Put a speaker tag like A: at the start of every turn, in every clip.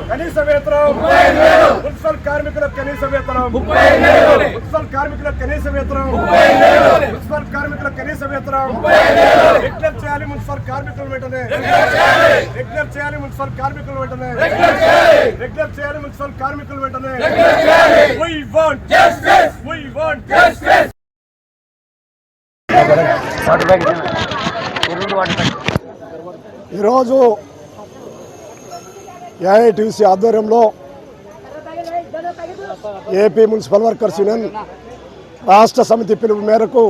A: కనీస వేతనం మున్సిపల్ కార్మికులకు కనీస వేతనం మున్సిపల్ కార్మికులకు కనీస వేతనం మున్సిపల్ కార్మికులకు కనీస వేతనం రెగ్యులర్ చేయాలి మున్సిపల్ కార్మికులు వెంటనే రెగ్యులర్ చేయాలి మున్సిపల్ కార్మికులు వెంటనే రెగ్యులర్ చేయాలి మున్సిపల్ కార్మికులు వెంటనే We want justice. We want justice. ఈరోజు ఏఐటీసీ ఆధ్వర్యంలో ఏపీ మున్సిపల్ వర్కర్స్ యూనియన్ రాష్ట్ర సమితి పిలుపు మేరకు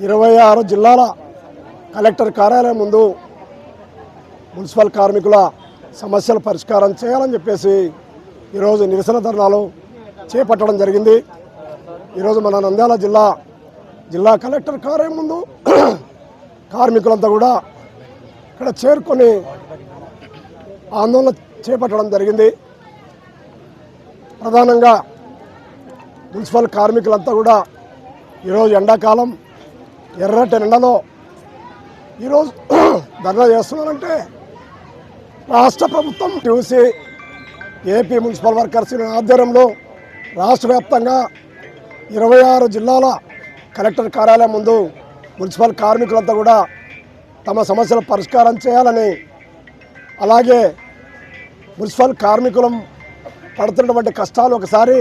A: 26 జిల్లాల కలెక్టర్ కార్యాలయం ముందు మున్సిపల్ కార్మికుల సమస్యల పరిష్కారం చేయాలని చెప్పేసి ఈరోజు నిరసన ధర్నాలు చేపట్టడం జరిగింది. ఈరోజు మన నంద్యాల జిల్లా కలెక్టర్ కార్యాలయం ముందు కార్మికులంతా కూడా ఇక్కడ చేరుకొని ఆందోళన చేపట్టడం జరిగింది. ప్రధానంగా మున్సిపల్ కార్మికులంతా కూడా ఈరోజు ఎండాకాలం ఎర్రటి ఎండలో ఈరోజు ధర్నా చేస్తున్నారంటే రాష్ట్ర ప్రభుత్వం చూసి ఏపీ మున్సిపల్ వర్కర్స్ ఆధ్వర్యంలో రాష్ట్ర వ్యాప్తంగా 26 జిల్లాల కలెక్టర్ కార్యాలయం ముందు మున్సిపల్ కార్మికులంతా కూడా తమ సమస్యల పరిష్కారం చేయాలని, అలాగే మున్సిపల్ కార్మికులం పడుతున్నటువంటి కష్టాలు ఒకసారి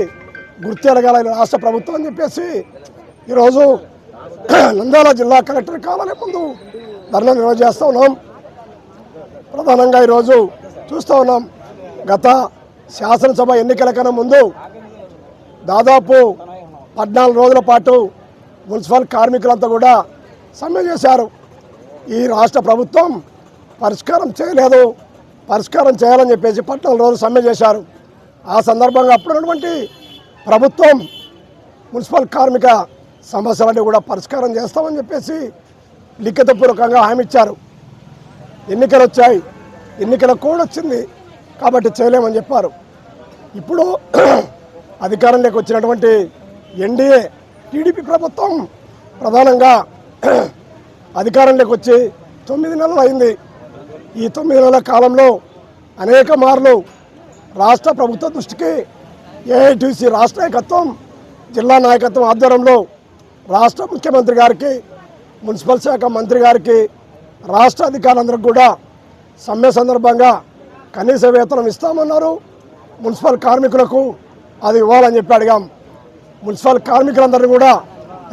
A: గుర్తెరగాలని రాష్ట్ర ప్రభుత్వం అని చెప్పేసి ఈరోజు నంద్యాల జిల్లా కలెక్టర్ కార్యాలయం ముందు ధర్నా నిర్వహిస్తూ ఉన్నాం. ప్రధానంగా ఈరోజు చూస్తూ ఉన్నాం, గత శాసనసభ ఎన్నికల కన్నా ముందు దాదాపు 14 రోజుల పాటు మున్సిపల్ కార్మికులంతా కూడా సమ్మె చేశారు. ఈ రాష్ట్ర ప్రభుత్వం పరిష్కారం చేయలేదు, పరిష్కారం చేయాలని చెప్పేసి 14 రోజులు సమ్మె చేశారు. ఆ సందర్భంగా అప్పుడున్నటువంటి ప్రభుత్వం మున్సిపల్ కార్మిక సమస్యలన్నీ కూడా పరిష్కారం చేస్తామని చెప్పేసి లిఖితపూర్వకంగా హామీ ఇచ్చారు. ఎన్నికలు వచ్చాయి, ఎన్నికల కోడ్ వచ్చింది కాబట్టి చేయలేమని చెప్పారు. ఇప్పుడు అధికారంలోకి వచ్చినటువంటి ఎన్డీఏ టీడీపీ ప్రభుత్వం ప్రధానంగా అధికారంలోకి వచ్చి 9 నెలలు అయింది. ఈ 9 నెలల కాలంలో అనేక మార్లు రాష్ట్ర ప్రభుత్వ దృష్టికి ఏఐటీసీ రాష్ట్ర నాయకత్వం, జిల్లా నాయకత్వం ఆధ్వర్యంలో రాష్ట్ర ముఖ్యమంత్రి గారికి, మున్సిపల్ శాఖ మంత్రి గారికి, రాష్ట్ర అధికారులందరికీ కూడా సమ్మె సందర్భంగా కనీస వేతనం ఇస్తామన్నారు. మున్సిపల్ కార్మికులకు అది ఇవ్వాలని చెప్పి అడిగాం. మున్సిపల్ కార్మికులందరినీ కూడా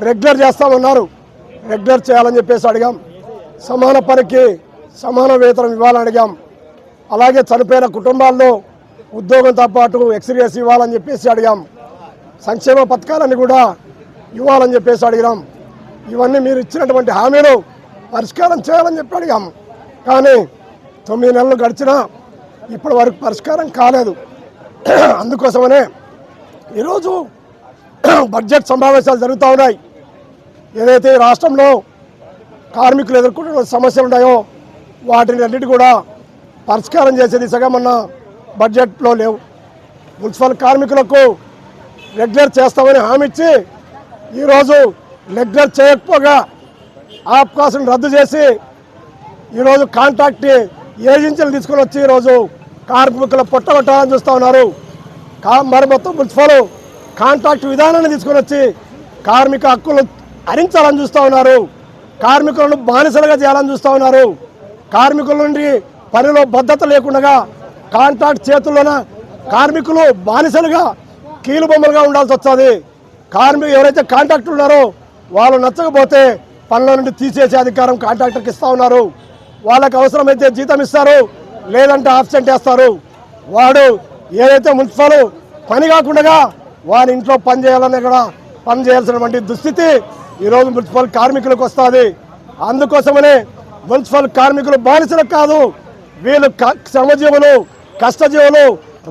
A: రెగ్యులర్ చేస్తామన్నారు, రెగ్యులర్ చేయాలని చెప్పేసి అడిగాం. సమాన పనికి సమాన వేతనం ఇవ్వాలని అడిగాం. అలాగే చనిపోయిన కుటుంబాల్లో ఉద్యోగంతో పాటు ఎక్స్గ్రేస్ ఇవ్వాలని చెప్పేసి అడిగాం. సంక్షేమ పథకాలన్నీ కూడా ఇవ్వాలని చెప్పేసి అడిగాం. ఇవన్నీ మీరు ఇచ్చినటువంటి హామీలు పరిష్కారం చేయాలని చెప్పి అడిగాం. కానీ 9 నెలలు గడిచినా ఇప్పటి వరకు పరిష్కారం కాలేదు. అందుకోసమనే ఈరోజు బడ్జెట్ సమావేశాలు జరుగుతూ ఉన్నాయి. ఏదైతే రాష్ట్రంలో కార్మికులు ఎదుర్కొంటున్న సమస్యలు ఉన్నాయో వాటిని అన్నిటి కూడా పరిష్కారం చేసే దిశగా మన బడ్జెట్లో లేవు. మున్సిపల్ కార్మికులకు రెగ్యులర్ చేస్తామని హామీ ఇచ్చి ఈరోజు రెగ్యులర్ చేయకపోగా అవకాశం రద్దు చేసి ఈరోజు కాంట్రాక్ట్ ఏజెన్సీలు తీసుకొని వచ్చి ఈరోజు కార్మికులు పొట్టగొట్టాలని చూస్తూ ఉన్నారు. మరి మొత్తం మున్సిపల్ కాంట్రాక్ట్ విధానాన్ని తీసుకొని వచ్చి కార్మిక హక్కులు హరించాలని చూస్తూ ఉన్నారు. కార్మికులను బానిసలుగా చేయాలని చూస్తూ ఉన్నారు. కార్మికుల నుండి పనిలో భద్రత లేకుండా కాంట్రాక్ట్ చేతుల్లోన కార్మికులు బానిసలుగా కీలుబొమ్మలుగా ఉండాల్సి వస్తుంది. కార్మికులు ఎవరైతే కాంట్రాక్టులు ఉన్నారో వాళ్ళు నచ్చకపోతే పనుల నుండి తీసేసే అధికారం కాంట్రాక్టర్కి ఇస్తూ ఉన్నారు. వాళ్ళకి అవసరమైతే జీతం ఇస్తారు, లేదంటే ఆబ్సెంట్ వేస్తారు. వాడు ఏదైతే మున్సిపల్ పని కాకుండా వారి ఇంట్లో పని చేయాలనే కూడా పని చేయాల్సినటువంటి దుస్థితి ఈరోజు మున్సిపల్ కార్మికులకు వస్తుంది. అందుకోసమనే మున్సిపల్ కార్మికులు బానిసలకు కాదు, వీళ్ళు శ్రమజీవులు, కష్టజీవులు,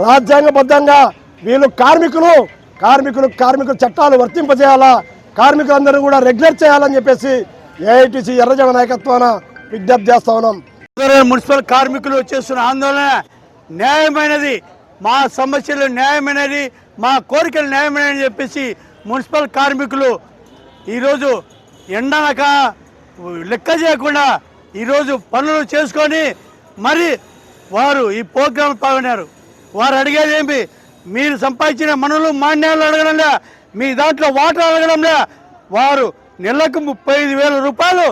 A: రాజ్యాంగబద్ధంగా వీళ్ళు కార్మికులు చట్టాలు వర్తింపజేయాలా, కార్మికులందరూ కూడా రెగ్యులర్ చేయాలని చెప్పేసి ఏఐటీసీ ఎర్రజెండా నాయకత్వాన విజ్ఞప్తి చేస్తా ఉన్నాం.
B: మున్సిపల్ కార్మికులు చేస్తున్న ఆందోళన న్యాయమైనది. మా సమస్యలు న్యాయమైనది, మా కోరికలు న్యాయమైనని చెప్పేసి మున్సిపల్ కార్మికులు ఈరోజు ఎండనక లెక్క చేయకుండా ఈరోజు పనులు చేసుకొని మరి వారు ఈ ప్రోగ్రాం పాల్గొన్నారు. వారు అడిగేది ఏమి, మీరు సంపాదించిన మనులు మాన్యాలు అడగడంలే, మీ దాంట్లో వాటర్ అడగడంలే, వారు నెలకు 35,000 రూపాయలు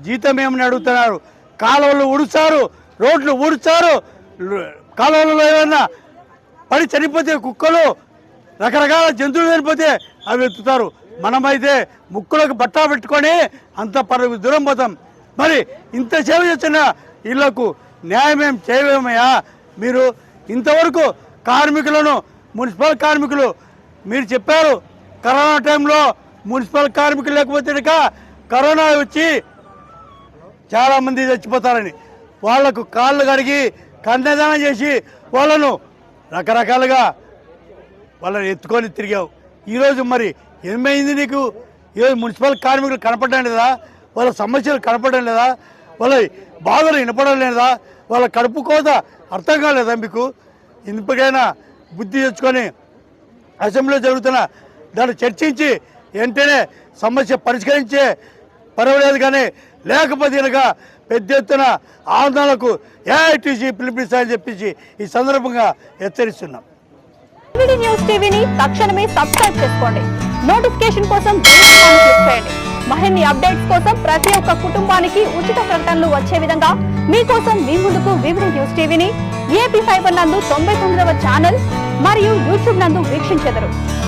B: జీతం ఏమని అడుగుతున్నారు. కాలువలు ఊడుస్తారు, రోడ్లు ఊడుస్తారు, కాలువలలో ఏమన్నా పడి చనిపోతే కుక్కలు రకరకాల జంతువులు చనిపోతే అవి ఎత్తుతారు. మనమైతే ముక్కులకు బట్ట పెట్టుకొని అంత దూరం పోతాం. మరి ఇంత సేవ చేస్తున్న వీళ్లకు న్యాయమేం చేయమయ్యా? మీరు ఇంతవరకు కార్మికులను, మున్సిపల్ కార్మికులు మీరు చెప్పారు కరోనా టైంలో మున్సిపల్ కార్మికులు లేకపోతే కరోనా వచ్చి చాలామంది చచ్చిపోతారని వాళ్లకు కాళ్ళు కడిగి కన్యాదానం చేసి వాళ్ళను రకరకాలుగా వాళ్ళని ఎత్తుకొని తిరిగావు. ఈరోజు మరి ఏమైంది నీకు? ఈరోజు మున్సిపల్ కార్మికులు కనపడడం లేదా? వాళ్ళ సమస్యలు కనపడడం లేదా? వాళ్ళ బాధలు వినపడడం లేదా? వాళ్ళ కడుపు కోత అర్థం కాలేదా మీకు? ఇందుకైనా బుద్ధి తెచ్చుకొని అసెంబ్లీలో జరుగుతున్న దాన్ని చర్చించి వెంటనే సమస్య పరిష్కరించే పర్వాలేదు, కానీ లేకపోతే కనుక పెద్ద ఎత్తున ఆందోళనకు ఏఐటీసీ పిలిపిస్తారని చెప్పేసి ఈ సందర్భంగా హెచ్చరిస్తున్నాం.
C: న్యూస్ టీవీని తక్షణమే సబ్స్క్రైబ్ చేసుకోండి. నోటిఫికేషన్ కోసం బెల్ ఐకాన్ క్లిక్ చేయండి. మరిన్ని అప్డేట్స్ కోసం ప్రతి ఒక్క కుటుంబానికి ఉచిత ప్రకటనలు వచ్చే విధంగా మీకోసం మీ ముందుకు వివిధ న్యూస్ టీవీని ఏపీ ఫైబర్ నందు 99వ ఛానల్ మరియు యూట్యూబ్ నందు వీక్షించెదరు.